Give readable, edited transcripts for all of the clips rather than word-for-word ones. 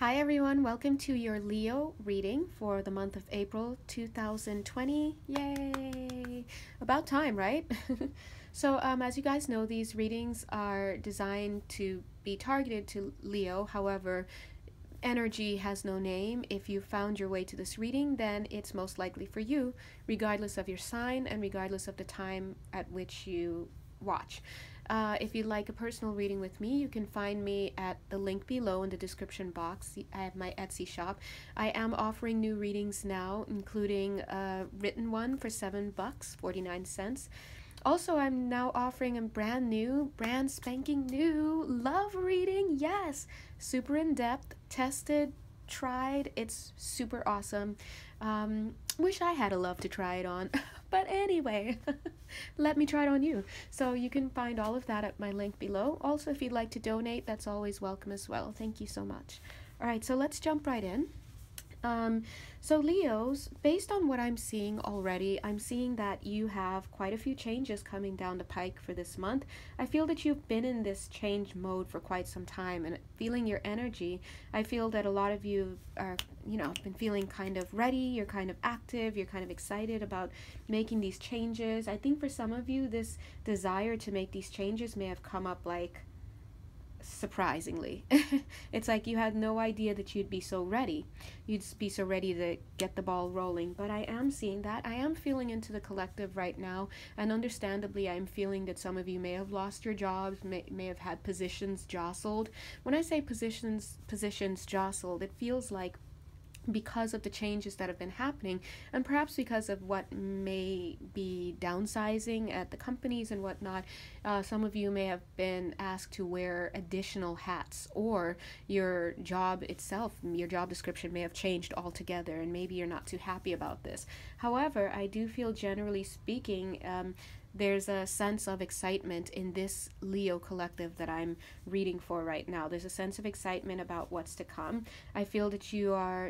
Hi everyone, welcome to your Leo reading for the month of April 2020. Yay! About time, right? As you guys know, these readings are designed to be targeted to Leo. However, energy has no name. If you found your way to this reading, then it's most likely for you, regardless of your sign and regardless of the time at which you watch. If you'd like a personal reading with me, you can find me at the link below in the description box. I have my Etsy shop. I am offering new readings now, including a written one for $7.49. Also, I'm now offering a brand spanking new love reading. Yes, super in depth, tested, tried. It's super awesome. Wish I had a love to try it on. But anyway, let me try it on you. So you can find all of that at my link below. Also, if you'd like to donate, that's always welcome as well. Thank you so much. All right, so let's jump right in. So Leos, based on what I'm seeing already, I'm seeing that you have quite a few changes coming down the pike for this month. I feel that you've been in this change mode for quite some time, and feeling your energy, I feel that a lot of you are, been feeling kind of ready, you're kind of active, you're kind of excited about making these changes. I think for some of you, this desire to make these changes may have come up like surprisingly. It's like you had no idea that you'd be so ready. You'd be so ready to get the ball rolling. But I am seeing that. I am feeling into the collective right now. And understandably, I'm feeling that some of you may have lost your jobs, may have had positions jostled. When I say positions jostled, it feels like because of the changes that have been happening, and perhaps because of what may be downsizing at the companies and whatnot, some of you may have been asked to wear additional hats, or your job itself, your job description may have changed altogether, and maybe you're not too happy about this. However, I do feel, generally speaking, there's a sense of excitement in this Leo collective that I'm reading for right now. There's a sense of excitement about what's to come. I feel that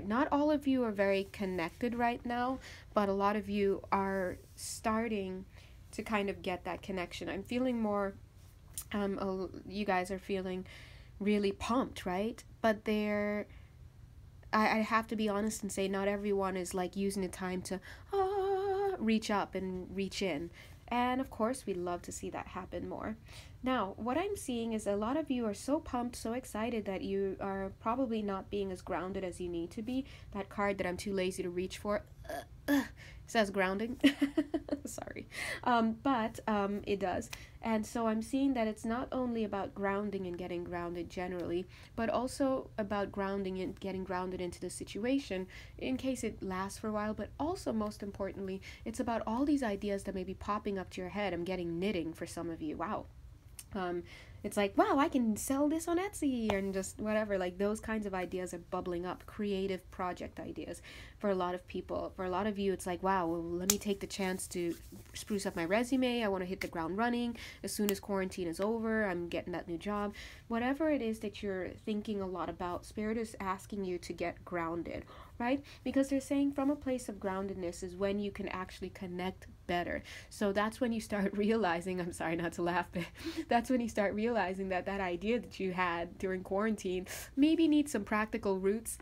not all of you are very connected right now, but a lot of you are starting to kind of get that connection. I'm feeling more, you guys are feeling really pumped, right? But I have to be honest and say not everyone is like using the time to reach up and reach in. And of course, we'd love to see that happen more. Now, what I'm seeing is a lot of you are so pumped, so excited that you are probably not being as grounded as you need to be. That card that I'm too lazy to reach for says grounding. Sorry. But it does. And so I'm seeing that it's not only about grounding and getting grounded generally, but also about grounding and getting grounded into the situation in case it lasts for a while. But also, most importantly, it's about all these ideas that may be popping up to your head. I'm getting knitting for some of you. Wow. It's like, wow, I can sell this on Etsy and just whatever. Like, those kinds of ideas are bubbling up, creative project ideas for a lot of people. For a lot of you, it's like, wow, well, let me take the chance to spruce up my resume. I want to hit the ground running as soon as quarantine is over. I'm getting that new job. Whatever it is that you're thinking a lot about, Spirit is asking you to get grounded, right? Because they're saying from a place of groundedness is when you can actually connect better. So that's when you start realizing, I'm sorry not to laugh, but that's when you start realizing that idea that you had during quarantine maybe needs some practical roots.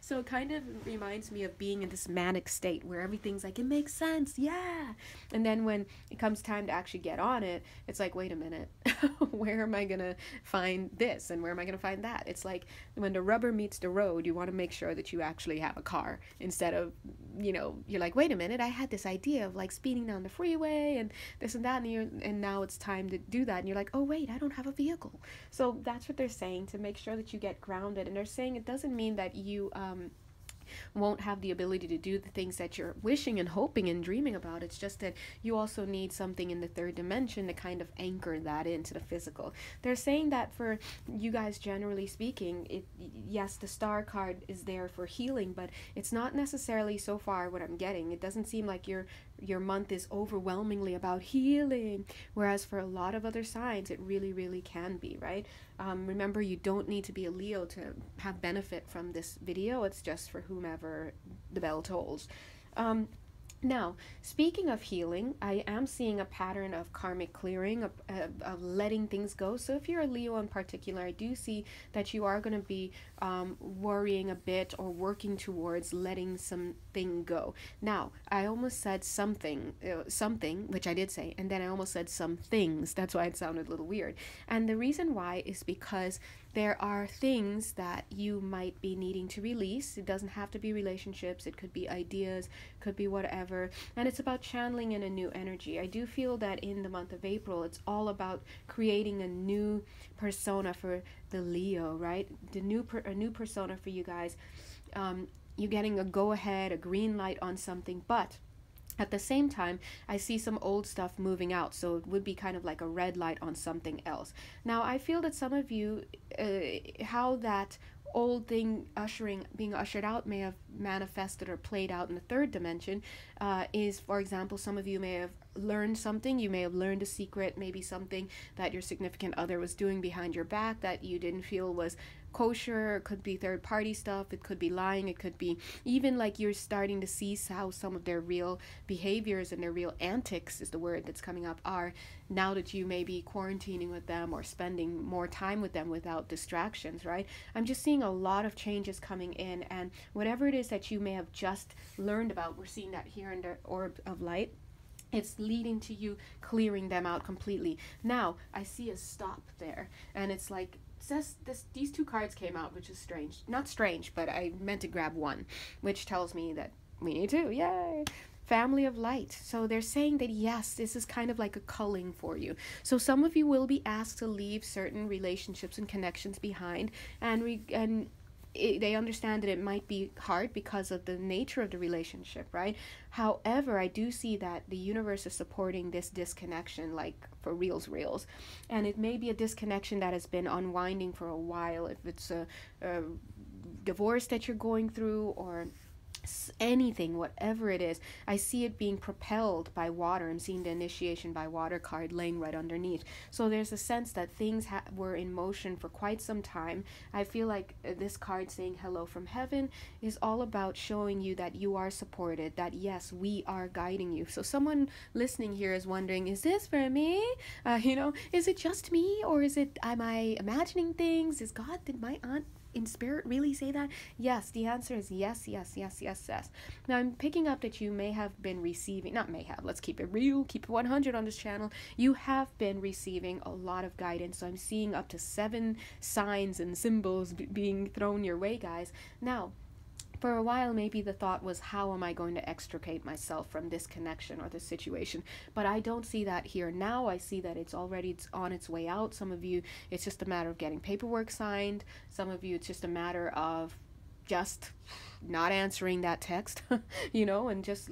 So it kind of reminds me of being in this manic state where everything's like, it makes sense, yeah. And then when it comes time to actually get on it, it's like, wait a minute, where am I gonna find this and where am I gonna find that? It's like when the rubber meets the road, you want to make sure that you actually have a car instead of, you're like, wait a minute, I had this idea of like speeding down the freeway and this and that, and now it's time to do that, and you're like, oh wait, I don't have a vehicle. So that's what they're saying, to make sure that you get grounded. And they're saying it doesn't mean that you won't have the ability to do the things that you're wishing and hoping and dreaming about. It's just that you also need something in the third dimension to kind of anchor that into the physical. They're saying that for you guys, generally speaking, yes, the star card is there for healing, but it's not necessarily, so far what I'm getting, it doesn't seem like your month is overwhelmingly about healing, whereas for a lot of other signs it really can be, right? Remember, you don't need to be a Leo to have benefit from this video. It's just for whomever the bell tolls. Now, speaking of healing, I am seeing a pattern of karmic clearing, of letting things go. So, if you're a Leo in particular, I do see that you are going to be worrying a bit or working towards letting something go. Now, I almost said something, which I did say, and then I almost said some things. That's why it sounded a little weird. And the reason why is because there are things that you might be needing to release. It doesn't have to be relationships, it could be ideas, could be whatever. And it's about channeling in a new energy. I do feel that in the month of April, it's all about creating a new persona for the Leo, right? A new persona for you guys. You're getting a go ahead, a green light on something, but at the same time, I see some old stuff moving out, so it would be kind of like a red light on something else. Now, I feel that some of you, how that old thing being ushered out may have manifested or played out in the third dimension, is, for example, some of you may have learned something. You may have learned a secret, maybe something that your significant other was doing behind your back that you didn't feel was kosher. It could be third party stuff, it could be lying, it could be even like you're starting to see how some of their real behaviors and their real antics, is the word that's coming up, are now that you may be quarantining with them or spending more time with them without distractions, right? I'm just seeing a lot of changes coming in, and whatever it is that you may have just learned about, we're seeing that here in the orb of light. It's leading to you clearing them out completely. Now, I see a stop there, and it's like, these two cards came out, which is strange. Not strange, but I meant to grab one, which tells me that we need two. Yay! Family of light. So they're saying that yes, this is kind of like a culling for you. So some of you will be asked to leave certain relationships and connections behind, and they understand that it might be hard because of the nature of the relationship, right? However, I do see that the universe is supporting this disconnection, like for reals. And it may be a disconnection that has been unwinding for a while. If it's a divorce that you're going through, or anything, whatever it is, I see it being propelled by water. I'm seeing the initiation by water card laying right underneath. So there's a sense that things were in motion for quite some time. I feel like this card saying hello from heaven is all about showing you that you are supported, that yes, we are guiding you. So someone listening here is wondering, is this for me? Is it just me, or am I imagining things? Did my aunt in spirit really say that? Yes, the answer is yes. Now, I'm picking up that you may have been receiving, not may have, let's keep it real, keep it 100 on this channel. You have been receiving a lot of guidance. So I'm seeing up to 7 signs and symbols being thrown your way, guys. Now, for a while, maybe the thought was, how am I going to extricate myself from this connection or this situation? But I don't see that here now. I see that it's on its way out. Some of you, it's just a matter of getting paperwork signed. Some of you, it's just a matter of just not answering that text, and just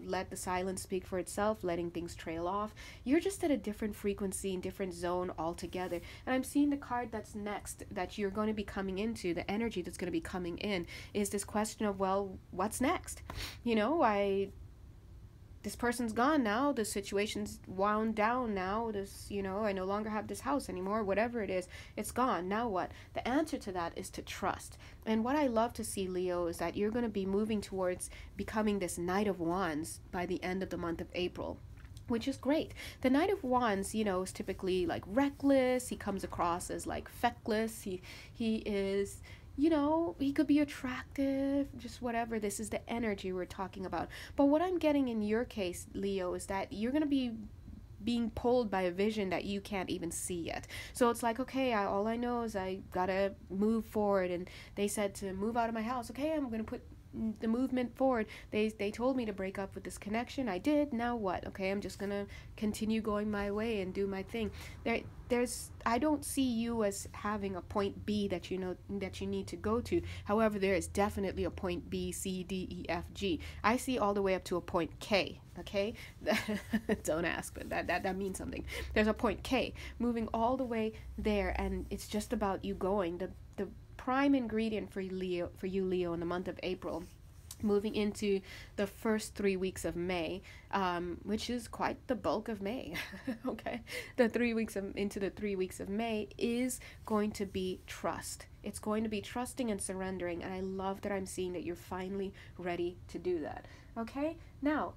let the silence speak for itself, letting things trail off. You're just at a different frequency and different zone altogether. And I'm seeing the card that's next that you're going to be coming into, the energy that's going to be coming in, is this question of, well, what's next? This person's gone now, the situation's wound down now, I no longer have this house anymore, whatever it is, it's gone. Now what? The answer to that is to trust. And what I love to see, Leo, is that you're going to be moving towards becoming this Knight of Wands by the end of the month of April, which is great. The Knight of Wands, is typically like reckless. He comes across as like feckless. He is, he could be attractive, just whatever. This is the energy we're talking about. But what I'm getting in your case, Leo, is that you're going to be being pulled by a vision that you can't even see yet. So it's like, okay, all I know is I gotta move forward, and they said to move out of my house. Okay, I'm gonna put the movement forward. They told me to break up with this connection. I did. Now what? Okay, I'm just gonna continue going my way and do my thing. I don't see you as having a point B that you need to go to. However, there is definitely a point B, C, D, E, F, G. I see all the way up to a point K. Okay, don't ask, but that means something. There's a point K moving all the way there, and it's just about you going. The prime ingredient for you, Leo, in the month of April, moving into the first 3 weeks of May, which is quite the bulk of May. Okay, into the 3 weeks of May is going to be trust. It's going to be trusting and surrendering, and I love that I'm seeing that you're finally ready to do that. Okay, now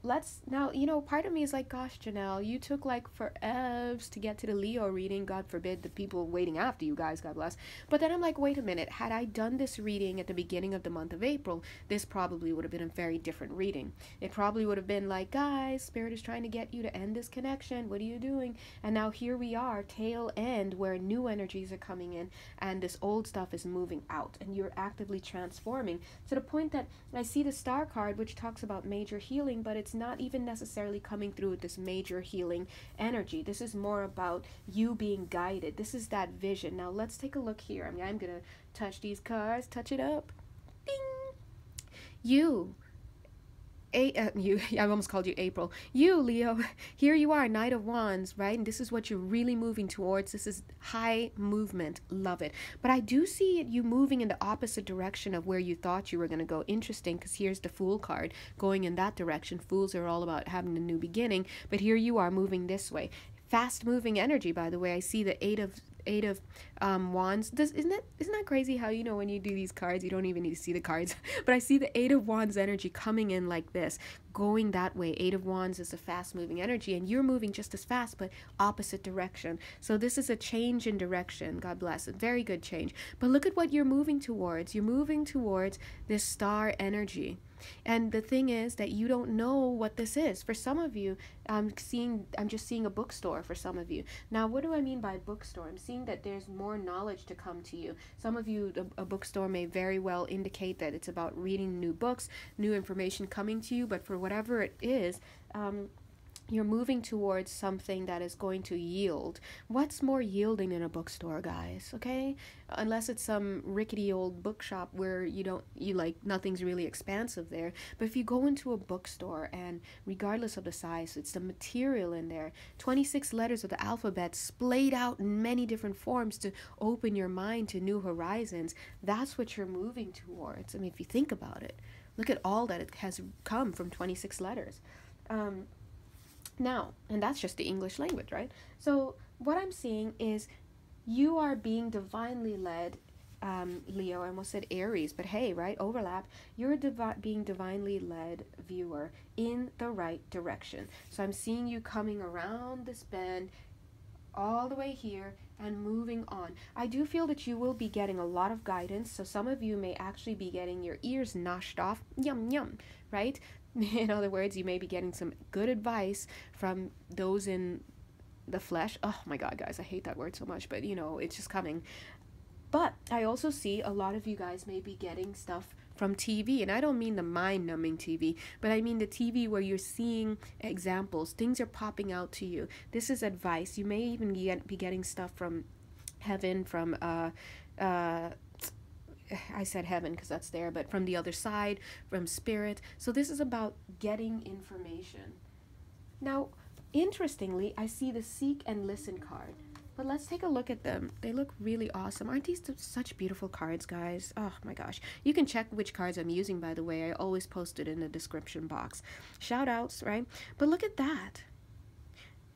part of me is like, gosh, Janelle, you took like forever to get to the Leo reading. God forbid the people waiting after you guys, God bless. But then I'm like, wait a minute, had I done this reading at the beginning of the month of April, this probably would have been a very different reading. It probably would have been like, guys, Spirit is trying to get you to end this connection. What are you doing? And now here we are, tail end, where new energies are coming in and this old stuff is moving out and you're actively transforming to the point that I see the star card, which talks about major healing, but it's not even necessarily coming through with this major healing energy. This is more about you being guided. This is that vision. Now let's take a look here. I mean, I'm gonna touch these cards, touch it up. Ding. I almost called you April. You, Leo, here you are, Knight of Wands, right? And this is what you're really moving towards. This is high movement. Love it. But I do see you moving in the opposite direction of where you thought you were going to go. Interesting, because here's the Fool card going in that direction. Fools are all about having a new beginning, but here you are moving this way. Fast moving energy, by the way. I see the eight of wands. Isn't that crazy how, you know, when you do these cards you don't even need to see the cards, but I see the 8 of wands energy coming in like this, going that way. 8 of wands is a fast moving energy and you're moving just as fast but opposite direction. So this is a change in direction. God bless. A very good change. But look at what you're moving towards. You're moving towards this star energy. And the thing is that you don't know what this is. For some of you, I'm just seeing a bookstore for some of you. Now, what do I mean by bookstore? I'm seeing that there's more knowledge to come to you. Some of you, a bookstore may very well indicate that it's about reading new books, new information coming to you, but for whatever it is, you're moving towards something that is going to yield. What's more yielding in a bookstore, guys? Okay? Unless it's some rickety old bookshop where you like nothing's really expansive there. But if you go into a bookstore and regardless of the size, it's the material in there. 26 letters of the alphabet splayed out in many different forms to open your mind to new horizons. That's what you're moving towards. I mean, if you think about it, look at all that it has come from 26 letters. Now, and that's just the English language, right? So what I'm seeing is you are being divinely led, Leo. I almost said Aries, but hey, right? Overlap. You're being divinely led, viewer, in the right direction. So I'm seeing you coming around this bend all the way here and moving on. I do feel that you will be getting a lot of guidance. So some of you may actually be getting your ears noshed off. Yum, yum, right? In other words, you may be getting some good advice from those in the flesh. Oh my God, guys, I hate that word so much, but you know, it's just coming. But I also see a lot of you guys may be getting stuff from TV, and I don't mean the mind-numbing TV, but I mean the TV where you're seeing examples. Things are popping out to you. This is advice. You may even be getting stuff from heaven, from I said heaven because that's there, but from the other side, from spirit. So this is about getting information. Now, interestingly, I see the Seek and Listen card. But let's take a look at them. They look really awesome. Aren't these such beautiful cards, guys? Oh my gosh. You can check which cards I'm using, by the way. I always post it in the description box. Shout outs, right? But look at that.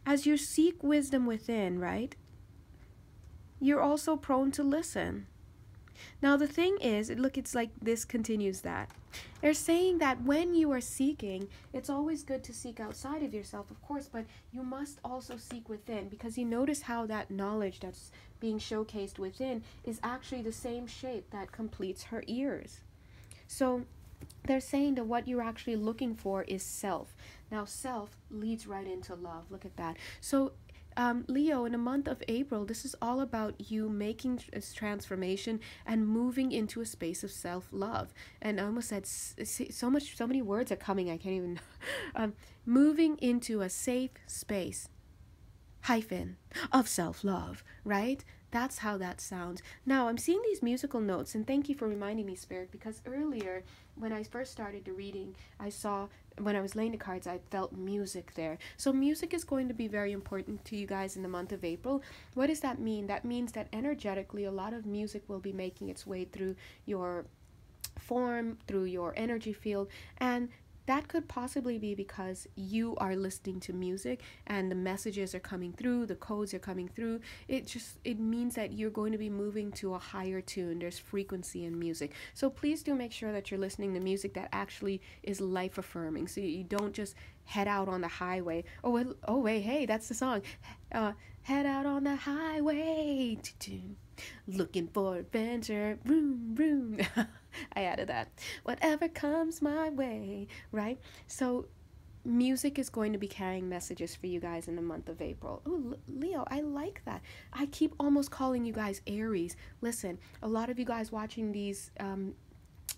As you seek wisdom within, right? You're also prone to listen. Now the thing is, it's like this continues that. They're saying that when you are seeking, it's always good to seek outside of yourself, of course, but you must also seek within, because you notice how that knowledge that's being showcased within is actually the same shape that completes her ears. So they're saying that what you're actually looking for is self. Now self leads right into love. Look at that. So Leo, in the month of April, this is all about you making a transformation and moving into a space of self-love. And I almost said so many words are coming, I can't even. Moving into a safe space, of self-love, right? That's how that sounds. Now, I'm seeing these musical notes, and thank you for reminding me, Spirit, because earlier, when I first started the reading, I saw, when I was laying the cards, I felt music there. So music is going to be very important to you guys in the month of April. What does that mean? That means that energetically, a lot of music will be making its way through your form, through your energy field, and that could possibly be because you are listening to music and the messages are coming through, the codes are coming through. It means that you're going to be moving to a higher tune. There's frequency in music. So please do make sure that you're listening to music that actually is life affirming. So you don't just head out on the highway. Oh wait, hey, that's the song. Head out on the highway, looking for adventure, vroom, vroom. I added that. Whatever comes my way, right? So music is going to be carrying messages for you guys in the month of April. Oh, Leo, I like that. I keep almost calling you guys Aries. Listen, a lot of you guys watching these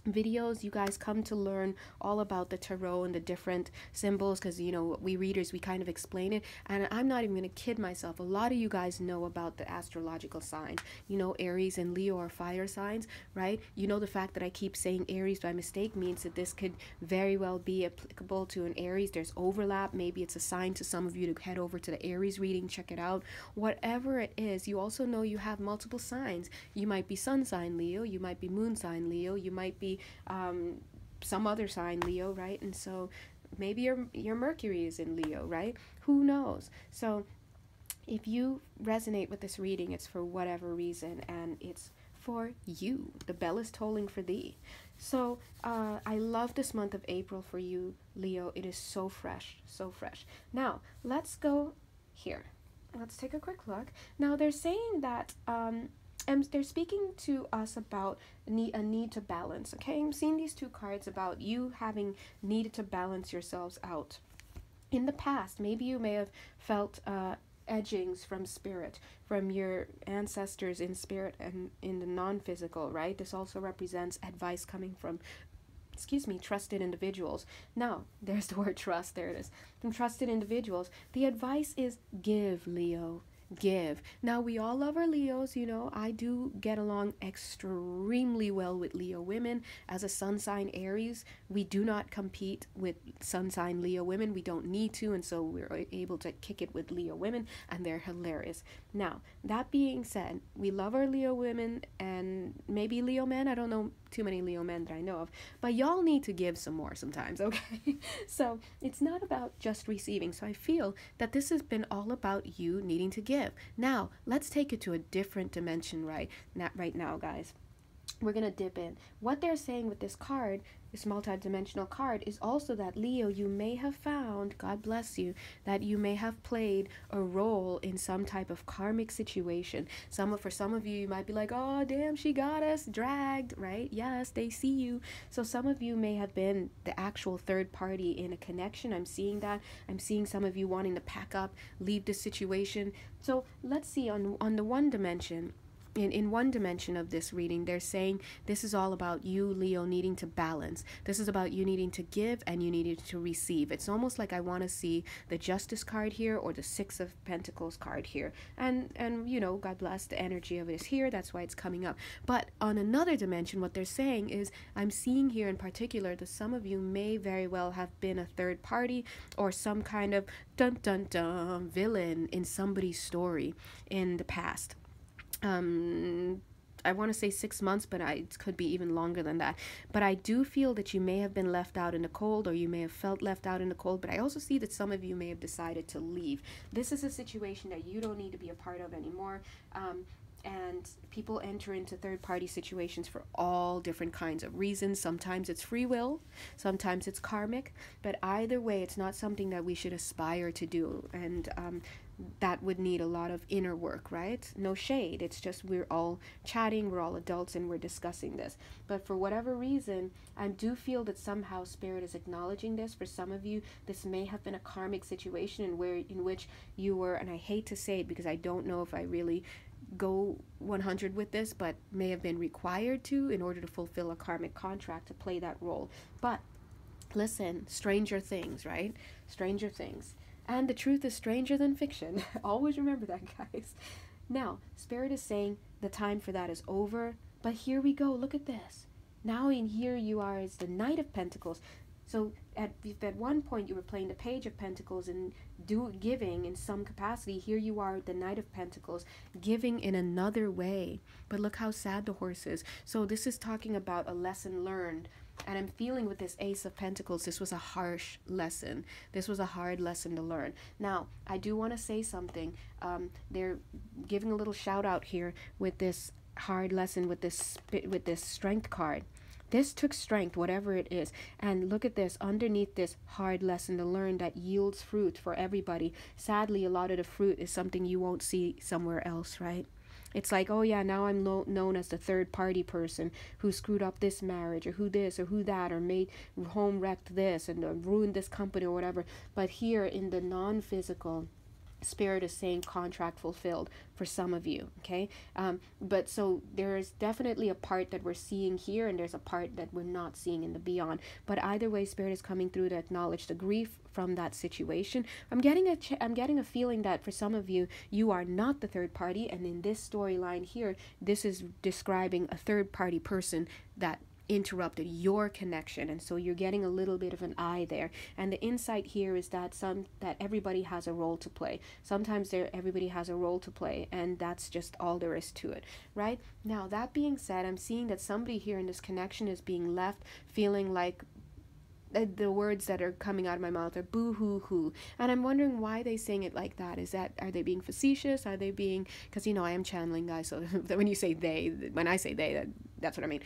videos, you guys come to learn all about the tarot and the different symbols, because you know, we readers, we kind of explain it, and I'm not even gonna kid myself, a lot of you guys know about the astrological signs. You know, Aries and Leo are fire signs, right? You know, the fact that I keep saying Aries by mistake means that this could very well be applicable to an Aries. There's overlap. Maybe it's a sign to some of you to head over to the Aries reading, check it out. Whatever it is, you also know you have multiple signs. You might be sun sign Leo, you might be moon sign Leo, you might be some other sign Leo, right? And so maybe your Mercury is in Leo, right? Who knows? So if you resonate with this reading, it's for whatever reason, and it's for you. The bell is tolling for thee. So I love this month of April for you, Leo. It is so fresh, so fresh. Now let's go here. Let's take a quick look. Now they're saying that and they're speaking to us about a need to balance. Okay, I'm seeing these two cards about you having needed to balance yourselves out. In the past, maybe you may have felt edgings from spirit, from your ancestors in spirit and in the non-physical, right? This also represents advice coming from, trusted individuals. Now, there's the word trust, there it is. From trusted individuals. The advice is give, Leo. Give. Now, we all love our Leos, you know. I do get along extremely well with Leo women. As a sun sign Aries, we do not compete with sun sign Leo women. We don't need to, and so we're able to kick it with Leo women, and they're hilarious. Now, that being said, we love our Leo women and maybe Leo men. I don't know too many Leo men that I know of, but y'all need to give some more sometimes, okay? So it's not about just receiving. So I feel that this has been all about you needing to give. Now let's take it to a different dimension right now, guys. We're gonna dip in. What they're saying with this card, this multi-dimensional card, is also that Leo, you may have found, God bless you, that you may have played a role in some type of karmic situation. For some of you, you might be like, oh damn, she got us dragged, right? Yes, they see you. So some of you may have been the actual third party in a connection. I'm seeing that. I'm seeing some of you wanting to pack up, leave the situation. So let's see, on the one dimension, in one dimension of this reading, they're saying this is all about you, Leo, needing to balance. This is about you needing to give and you needing to receive. It's almost like I want to see the Justice card here or the Six of Pentacles card here. And you know, God bless, the energy of it is here. That's why it's coming up. But on another dimension, what they're saying is, I'm seeing here in particular that some of you may very well have been a third party or some kind of dun-dun-dun villain in somebody's story in the past. I want to say 6 months, but it could be even longer than that. But I do feel that you may have been left out in the cold, or you may have felt left out in the cold. But I also see that some of you may have decided to leave. This is a situation that you don't need to be a part of anymore. And people enter into third-party situations for all different kinds of reasons. Sometimes it's free will, sometimes it's karmic, but either way, it's not something that we should aspire to do. And that would need a lot of inner work, right? No shade. It's just we're all chatting, we're all adults, and we're discussing this. But for whatever reason, I do feel that somehow Spirit is acknowledging this. For some of you, this may have been a karmic situation in which you were, and I hate to say it because I don't know if I really go 100 with this, but may have been required to in order to fulfill a karmic contract to play that role. But listen, stranger things, right? Stranger things. And the truth is stranger than fiction. Always remember that, guys. Now, Spirit is saying the time for that is over. But here we go. Look at this. Now in here you are as the Knight of Pentacles. So at one point you were playing the Page of Pentacles and giving in some capacity. Here you are, the Knight of Pentacles, giving in another way. But look how sad the horse is. So this is talking about a lesson learned. And I'm feeling with this Ace of Pentacles, this was a harsh lesson. This was a hard lesson to learn. Now, I do want to say something. They're giving a little shout out here with this hard lesson, with this Strength card. This took strength, whatever it is. And look at this, underneath this hard lesson to learn that yields fruit for everybody. Sadly, a lot of the fruit is something you won't see somewhere else, right? It's like, oh yeah, now I'm known as the third party person who screwed up this marriage, or who this, or who that, or made home wrecked this, and ruined this company, or whatever. But here in the non-physical, Spirit is saying contract fulfilled for some of you, okay? But so there's definitely a part that we're seeing here, and there's a part that we're not seeing in the beyond. But either way, Spirit is coming through to acknowledge the grief from that situation. I'm getting a feeling that for some of you, you are not the third party, and in this storyline here, this is describing a third party person that interrupted your connection, and so you're getting a little bit of an eye there. And the insight here is that everybody has a role to play. Sometimes everybody has a role to play, and that's just all there is to it, right? Now, that being said, I'm seeing that somebody here in this connection is being left feeling like the words that are coming out of my mouth are boo hoo hoo, and I'm wondering why they saying it like that. Are they being facetious? Are they being, because I am channeling, guys, so when I say they, that's what I mean.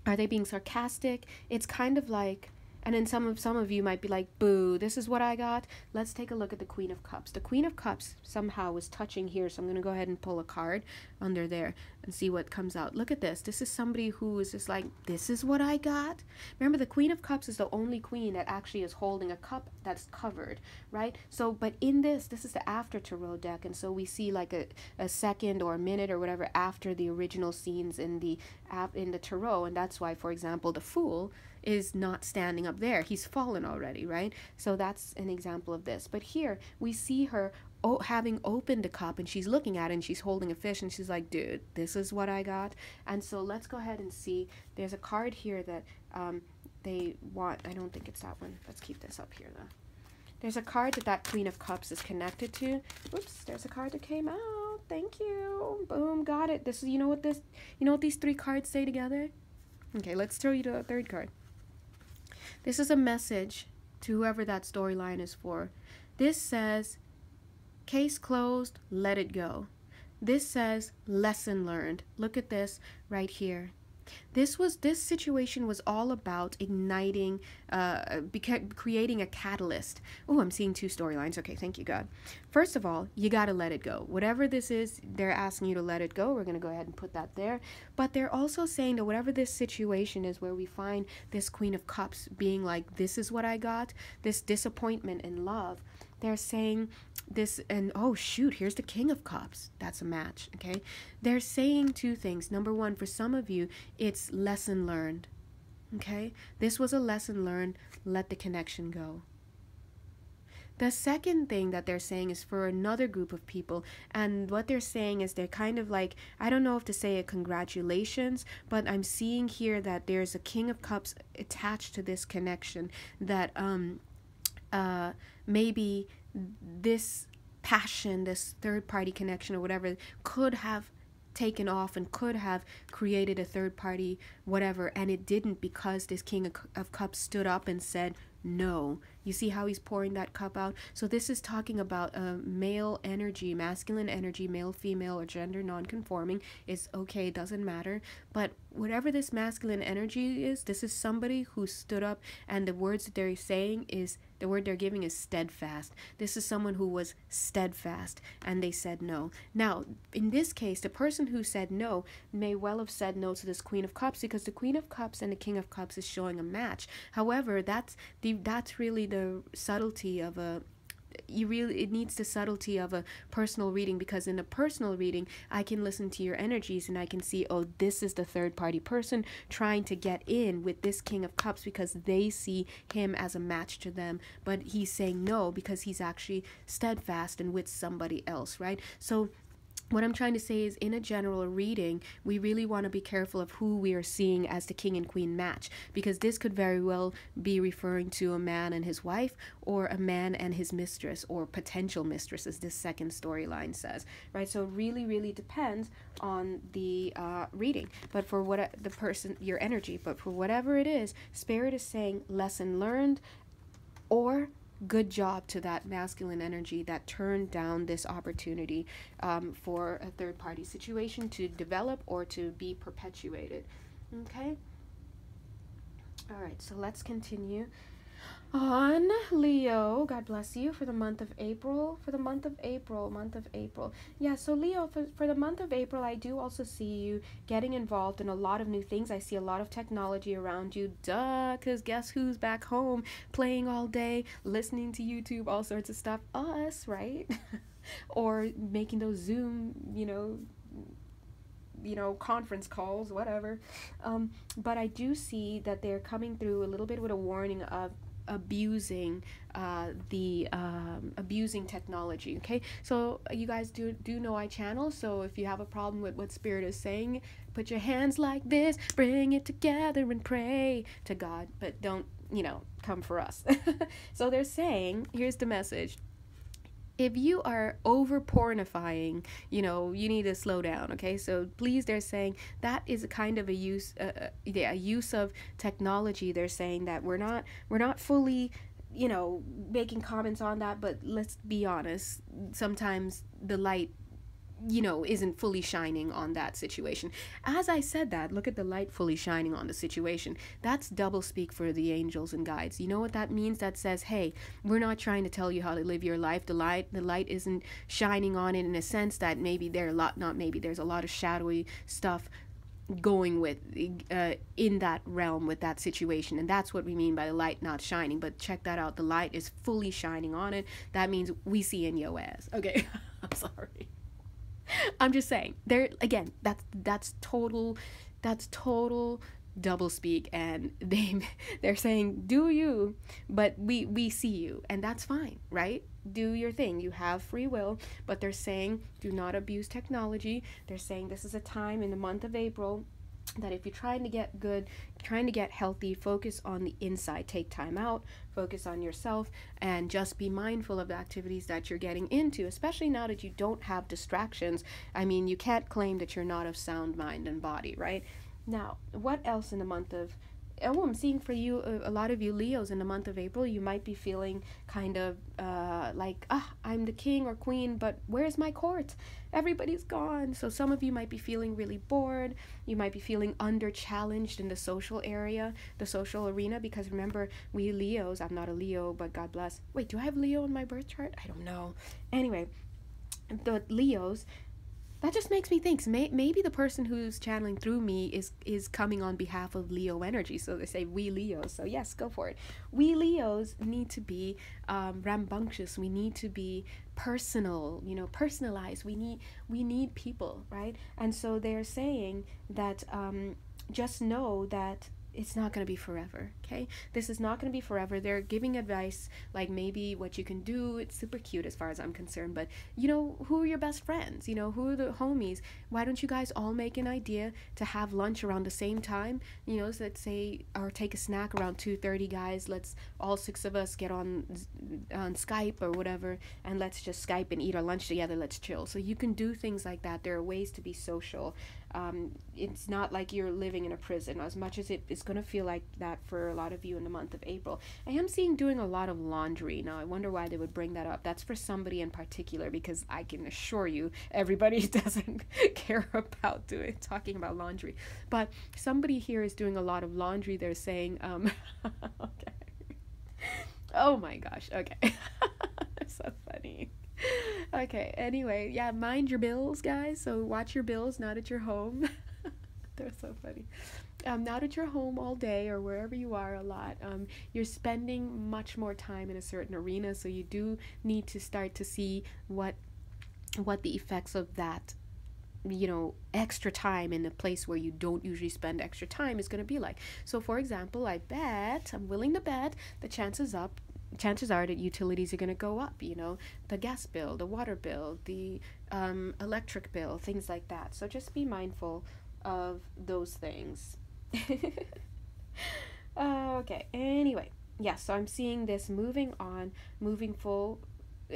Are they being sarcastic? It's kind of like, and then some of you might be like, boo, this is what I got. Let's take a look at the Queen of Cups. The Queen of Cups somehow was touching here, so I'm going to go ahead and pull a card under there and see what comes out. Look at this. This is somebody who is just like, this is what I got. Remember, the Queen of Cups is the only queen that actually is holding a cup that's covered, right? So, but in this is the after tarot deck, and so we see like a second or a minute or whatever after the original scenes in the tarot, and that's why, for example, the Fool is not standing up there. He's fallen already, right? So that's an example of this. But here we see her having opened a cup, and she's looking at it, and she's holding a fish, and she's like, dude, this is what I got. And so let's go ahead and see. There's a card here that they want. I don't think it's that one. Let's keep this up here though. There's a card that Queen of Cups is connected to. Oops, there's a card that came out. Thank you. Boom, got it. This is, you know what these three cards say together? Okay, let's throw you to the third card. This is a message to whoever that storyline is for. This says, case closed, let it go. This says, lesson learned. Look at this right here. This situation was all about igniting, creating a catalyst. Oh, I'm seeing two storylines. Okay, thank you, God. First of all, you got to let it go. Whatever this is, they're asking you to let it go. We're going to go ahead and put that there. But they're also saying that whatever this situation is where we find this Queen of Cups being like, this is what I got, this disappointment in love, they're saying this, and oh shoot, here's the King of Cups. That's a match, okay? They're saying two things. Number one, for some of you, it's lesson learned, okay? This was a lesson learned. Let the connection go. The second thing that they're saying is for another group of people, and what they're saying is they're kind of like, I don't know if to say a congratulations, but I'm seeing here that there's a King of Cups attached to this connection, that maybe this passion, this third party connection or whatever, could have taken off and could have created a third party whatever, and it didn't, because this King of Cups stood up and said no. You see how he's pouring that cup out? So this is talking about male energy, masculine energy, male, female, or gender non-conforming. It's okay, doesn't matter. But whatever this masculine energy is, this is somebody who stood up, and the words that they're saying is, the word they're giving is steadfast. This is someone who was steadfast, and they said no. Now, in this case, the person who said no may well have said no to this Queen of Cups, because the Queen of Cups and the King of Cups is showing a match. However, that's really the subtlety of it needs the subtlety of a personal reading, because in a personal reading I can listen to your energies and I can see, oh, this is the third party person trying to get in with this King of Cups because they see him as a match to them, but he's saying no because he's actually steadfast and with somebody else, right? So what I'm trying to say is, in a general reading, we really want to be careful of who we are seeing as the king and queen match, because this could very well be referring to a man and his wife, or a man and his mistress, or potential mistress, as this second storyline says, right? So it really, really depends on the reading, but for what the person, your energy, but for whatever it is, Spirit is saying lesson learned, or good job to that masculine energy that turned down this opportunity for a third party situation to develop or to be perpetuated. Okay. All right, so let's continue on. Leo, God bless you, for the month of April. Yeah, so Leo, for the month of April, I do also see you getting involved in a lot of new things. I see a lot of technology around you. Duh, because guess who's back home playing all day, listening to YouTube, all sorts of stuff? Us, right? Or making those Zoom, conference calls, whatever. But I do see that they're coming through a little bit with a warning of abusing abusing technology. Okay, so you guys do know I channel, so if you have a problem with what Spirit is saying, put your hands like this, bring it together and pray to God, but don't come for us. So they're saying, here's the message: if you are over pornifying, you need to slow down. Okay, so please, they're saying that is a kind of a use of technology. They're saying that we're not fully, making comments on that, but let's be honest, sometimes the light isn't fully shining on that situation. As I said that, look at the light fully shining on the situation. That's double speak for the angels and guides. You know what that means? That says, hey, we're not trying to tell you how to live your life. The light isn't shining on it, in a sense that maybe there's a lot of shadowy stuff going with in that realm with that situation, and that's what we mean by the light not shining. But check that out, the light is fully shining on it. That means we see in your ass. Okay. I'm sorry, I'm just saying, there again, that's total double speak, and they're saying do you, but we see you, and that's fine, right? Do your thing, you have free will, but they're saying do not abuse technology. They're saying this is a time in the month of April that if you're trying to get good, trying to get healthy, focus on the inside, take time out, focus on yourself, and just be mindful of the activities that you're getting into, especially now that you don't have distractions. I mean, you can't claim that you're not of sound mind and body, right? Now, what else in the month of, I'm seeing for you, a lot of you Leos, in the month of April, you might be feeling kind of like, I'm the king or queen, but where's my court? Everybody's gone. So some of you might be feeling really bored. You might be feeling under challenged in the social area, the social arena, because remember, we Leos, I'm not a Leo, but God bless. Wait, do I have Leo in my birth chart? I don't know. Anyway, the Leos, that just makes me think, maybe the person who's channeling through me is coming on behalf of Leo energy. So they say we Leos. So yes, go for it. We Leos need to be rambunctious. We need to be personal, personalized. We need people, right? And so they're saying that just know that it's not going to be forever, okay? This is not going to be forever. They're giving advice, like maybe what you can do. It's super cute as far as I'm concerned, but who are your best friends? Who are the homies? Why don't you guys all make an idea to have lunch around the same time? So let's say, or take a snack around 2:30, guys. Let's all 6 of us get on Skype or whatever, and let's just Skype and eat our lunch together. Let's chill. So you can do things like that. There are ways to be social. It's not like you're living in a prison, as much as it's going to feel like that for a lot of you in the month of April. I am seeing doing a lot of laundry. Now, I wonder why they would bring that up. That's for somebody in particular, because I can assure you everybody doesn't care about talking about laundry. But somebody here is doing a lot of laundry. They're saying, okay. Oh my gosh, okay. That's so funny. Okay, anyway, yeah, mind your bills, guys. So watch your bills now that you're home. They're so funny. Now that you're home all day or wherever you are a lot, you're spending much more time in a certain arena. So you do need to start to see what the effects of that, extra time in a place where you don't usually spend extra time is going to be like. So for example, I'm willing to bet the chances up chances are that utilities are going to go up, you know, the gas bill, the water bill, the electric bill, things like that. So just be mindful of those things. Okay, anyway, yeah, so I'm seeing this moving on, moving full.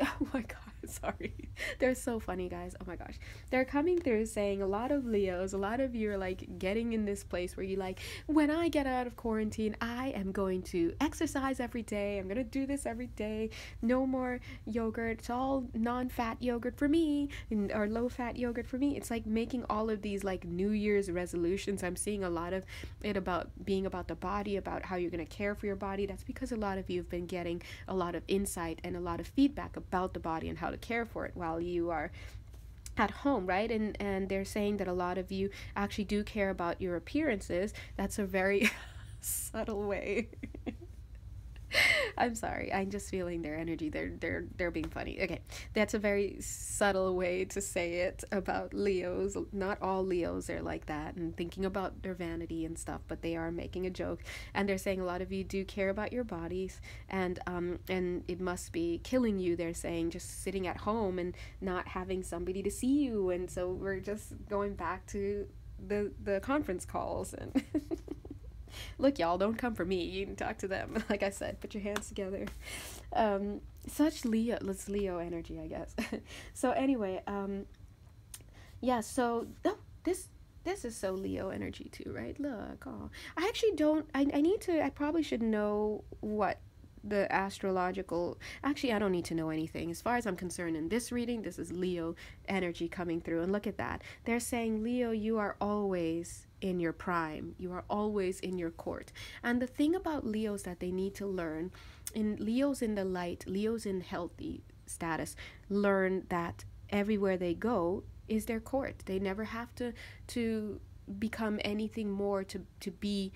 Oh my god, sorry. They're so funny, guys. Oh my gosh. They're coming through saying a lot of Leos, a lot of you are like getting in this place where you like, when I get out of quarantine, I am going to exercise every day. I'm going to do this every day. No more yogurt. It's all non-fat yogurt for me, or low-fat yogurt for me. It's like making all of these like New Year's resolutions. I'm seeing a lot of it about being about the body, about how you're going to care for your body. That's because a lot of you have been getting a lot of insight and a lot of feedback about the body and how to care for it while you are at home, right? And they're saying that a lot of you actually do care about your appearances. That's a very subtle way. I'm sorry. I'm just feeling their energy. They're being funny. Okay. That's a very subtle way to say it about Leos. Not all Leos are like that and thinking about their vanity and stuff, but they are making a joke. And they're saying a lot of you do care about your bodies, and it must be killing you, they're saying, just sitting at home and not having somebody to see you. And so we're just going back to the conference calls and look, y'all, don't come for me. You can talk to them. Like I said, put your hands together. Such Leo energy, I guess. So anyway, yeah. So this is so Leo energy too, right? Look, oh, I actually don't. I need to. I probably should know what the astrological. Actually, I don't need to know anything. As far as I'm concerned, in this reading, this is Leo energy coming through. And look at that. They're saying, Leo, you are always in your prime. You are always in your court. And the thing about Leos that they need to learn, in Leos in the light, Leos in healthy status, learn that everywhere they go is their court. They never have to become anything more to be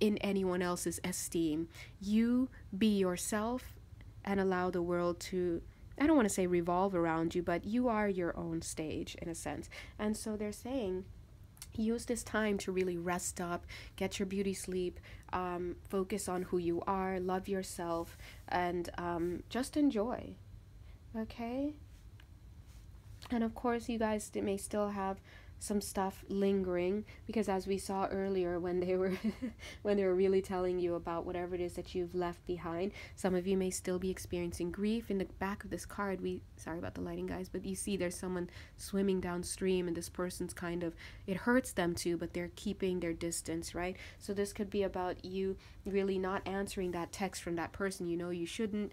in anyone else's esteem. You be yourself and allow the world to, I don't want to say revolve around you, but you are your own stage in a sense. And so they're saying, use this time to really rest up, get your beauty sleep, focus on who you are, love yourself, and just enjoy. Okay? And of course, you guys may still have some stuff lingering, because as we saw earlier when they were when they were really telling you about whatever it is that you've left behind, some of you may still be experiencing grief. In the back of this card, sorry about the lighting, guys, but you see there's someone swimming downstream, and this person's kind of, it hurts them too, but they're keeping their distance, right? So this could be about you really not answering that text from that person. You know you shouldn't,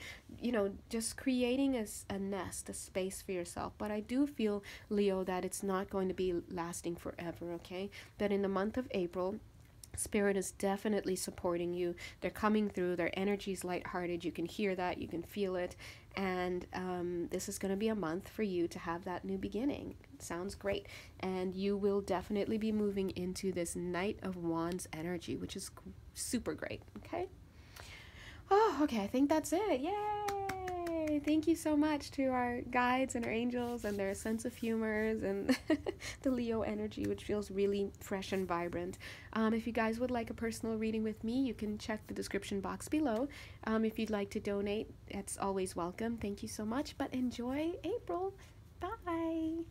just creating a nest, a space for yourself. But I do feel, Leo, that it's not going to be lasting forever, okay? That in the month of April, Spirit is definitely supporting you. They're coming through. Their energy is lighthearted. You can hear that. You can feel it. And this is going to be a month for you to have that new beginning. It sounds great. And you will definitely be moving into this Knight of Wands energy, which is super great, okay? Oh, okay. I think that's it. Yay! Thank you so much to our guides and our angels and their sense of humors and the Leo energy, which feels really fresh and vibrant. If you guys would like a personal reading with me, you can check the description box below. If you'd like to donate, that's always welcome. Thank you so much, but enjoy April. Bye!